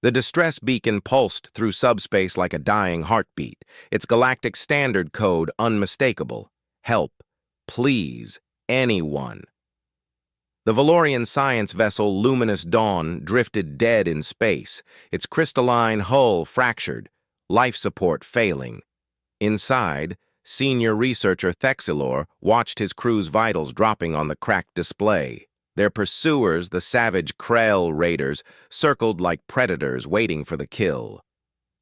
The distress beacon pulsed through subspace like a dying heartbeat, its galactic standard code unmistakable. Help. Please. Anyone. The Valorian science vessel Luminous Dawn drifted dead in space, its crystalline hull fractured, life support failing. Inside, senior researcher Thexilor watched his crew's vitals dropping on the cracked display. Their pursuers, the savage Krell raiders, circled like predators waiting for the kill.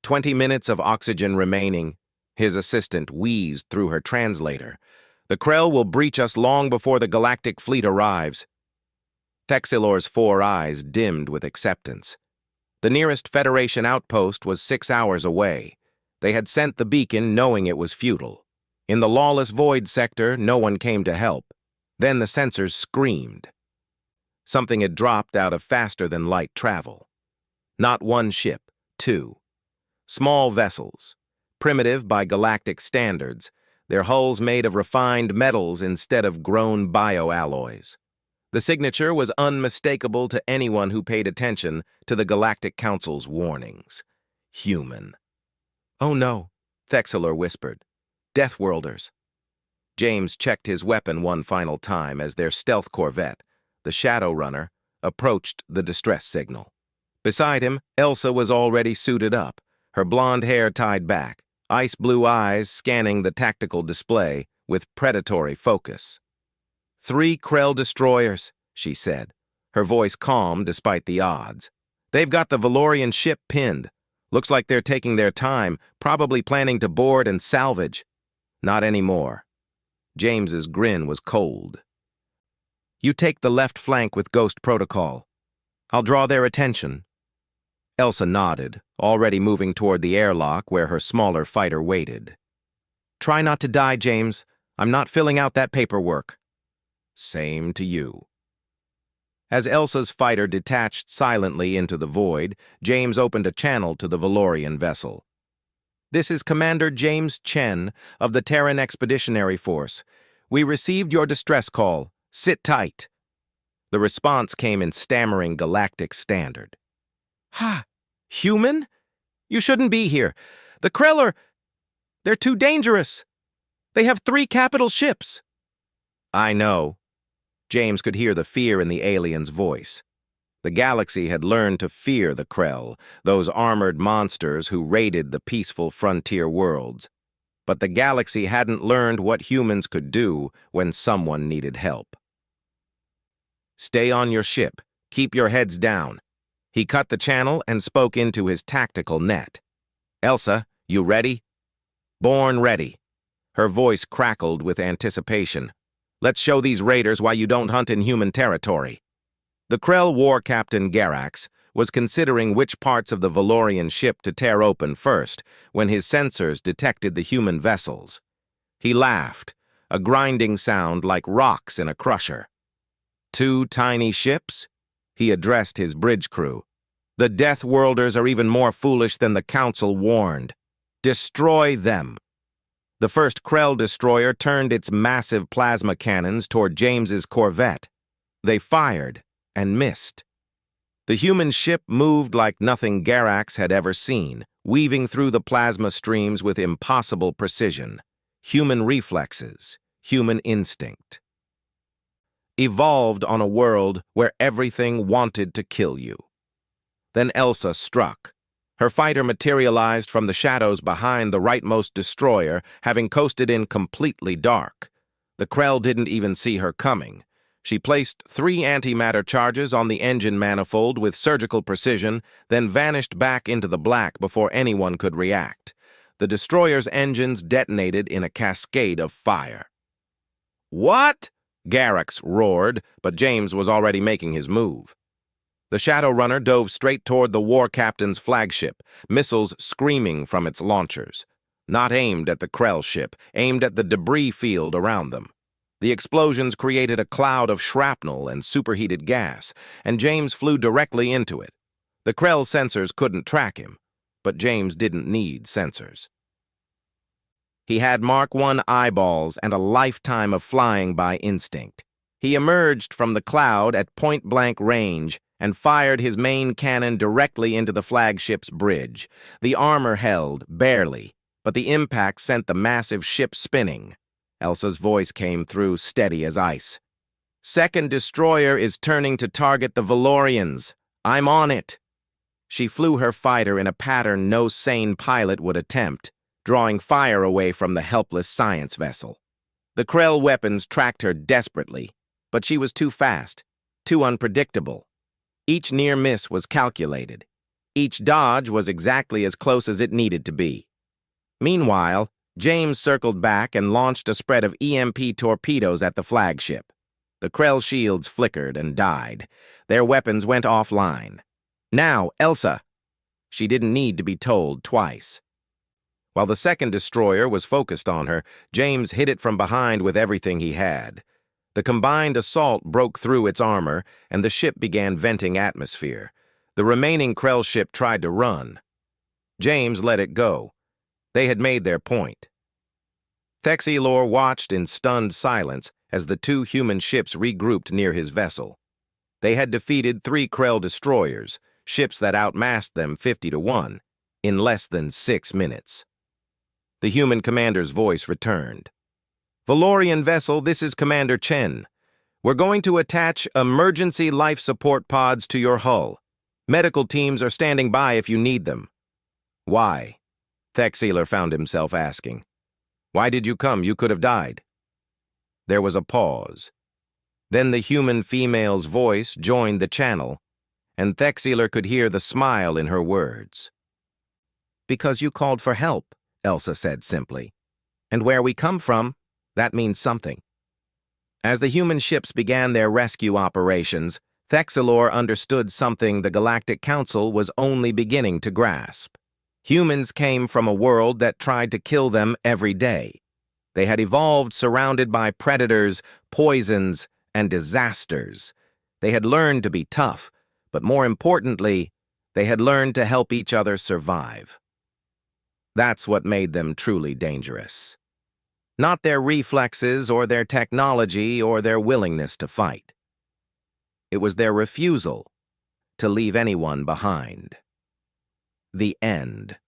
20 minutes of oxygen remaining. His assistant wheezed through her translator. The Krell will breach us long before the galactic fleet arrives. Thexilor's 4 eyes dimmed with acceptance. The nearest Federation outpost was 6 hours away. They had sent the beacon knowing it was futile. In the lawless void sector, no one came to help. Then the sensors screamed. Something had dropped out of faster-than-light travel. Not one ship, 2. Small vessels, primitive by galactic standards, their hulls made of refined metals instead of grown bioalloys. The signature was unmistakable to anyone who paid attention to the Galactic Council's warnings. Human. "Oh no," Thexilor whispered. "Deathworlders." James checked his weapon one final time as their stealth corvette, the Shadow Runner, approached the distress signal. Beside him, Elsa was already suited up, her blonde hair tied back, ice blue eyes scanning the tactical display with predatory focus. 3 Krell destroyers, she said, her voice calm despite the odds. "They've got the Valorian ship pinned. Looks like they're taking their time, probably planning to board and salvage." "Not anymore." James's grin was cold. "You take the left flank with Ghost Protocol. I'll draw their attention." Elsa nodded, already moving toward the airlock where her smaller fighter waited. "Try not to die, James. I'm not filling out that paperwork." "Same to you." As Elsa's fighter detached silently into the void, James opened a channel to the Valorian vessel. "This is Commander James Chen of the Terran Expeditionary Force. We received your distress call. Sit tight." The response came in stammering galactic standard. "Ha! Human? You shouldn't be here. The Krell they're too dangerous. They have 3 capital ships." "I know." James could hear the fear in the alien's voice. The galaxy had learned to fear the Krell, those armored monsters who raided the peaceful frontier worlds. But the galaxy hadn't learned what humans could do when someone needed help. "Stay on your ship. Keep your heads down." He cut the channel and spoke into his tactical net. "Elsa, you ready?" "Born ready." Her voice crackled with anticipation. "Let's show these raiders why you don't hunt in human territory." The Krell war captain Garax was considering which parts of the Valorian ship to tear open first when his sensors detected the human vessels. He laughed, a grinding sound like rocks in a crusher. 2 tiny ships? He addressed his bridge crew. "The Deathworlders are even more foolish than the Council warned. Destroy them." The first Krell destroyer turned its massive plasma cannons toward James's corvette. They fired and missed. The human ship moved like nothing Garax had ever seen, weaving through the plasma streams with impossible precision. Human reflexes, human instinct. Evolved on a world where everything wanted to kill you. Then Elsa struck. Her fighter materialized from the shadows behind the rightmost destroyer, having coasted in completely dark. The Krell didn't even see her coming. She placed 3 antimatter charges on the engine manifold with surgical precision, then vanished back into the black before anyone could react. The destroyer's engines detonated in a cascade of fire. "What?" Garax roared, but James was already making his move. The Shadow Runner dove straight toward the war captain's flagship, missiles screaming from its launchers. Not aimed at the Krell ship, aimed at the debris field around them. The explosions created a cloud of shrapnel and superheated gas, and James flew directly into it. The Krell sensors couldn't track him, but James didn't need sensors. He had Mark I eyeballs and a lifetime of flying by instinct. He emerged from the cloud at point-blank range, and fired his main cannon directly into the flagship's bridge. The armor held, barely, but the impact sent the massive ship spinning. Elsa's voice came through, steady as ice. "Second destroyer is turning to target the Valorians. I'm on it." She flew her fighter in a pattern no sane pilot would attempt, drawing fire away from the helpless science vessel. The Krell weapons tracked her desperately, but she was too fast, too unpredictable. Each near miss was calculated. Each dodge was exactly as close as it needed to be. Meanwhile, James circled back and launched a spread of EMP torpedoes at the flagship. The Krell shields flickered and died. Their weapons went offline. "Now, Elsa!" She didn't need to be told twice. While the second destroyer was focused on her, James hit it from behind with everything he had. The combined assault broke through its armor, and the ship began venting atmosphere. The remaining Krell ship tried to run. James let it go. They had made their point. Thexilor watched in stunned silence as the two human ships regrouped near his vessel. They had defeated 3 Krell destroyers, ships that outmassed them 50-1, in less than 6 minutes. The human commander's voice returned. "Valorian vessel, this is Commander Chen. We're going to attach emergency life support pods to your hull. Medical teams are standing by if you need them." "Why?" Thexilor found himself asking. "Why did you come? You could have died." There was a pause. Then the human female's voice joined the channel, and Thexilor could hear the smile in her words. "Because you called for help," Elsa said simply. "And where we come from, that means something." As the human ships began their rescue operations, Thexilor understood something the Galactic Council was only beginning to grasp. Humans came from a world that tried to kill them every day. They had evolved surrounded by predators, poisons, and disasters. They had learned to be tough, but more importantly, they had learned to help each other survive. That's what made them truly dangerous. Not their reflexes or their technology or their willingness to fight. It was their refusal to leave anyone behind. The end.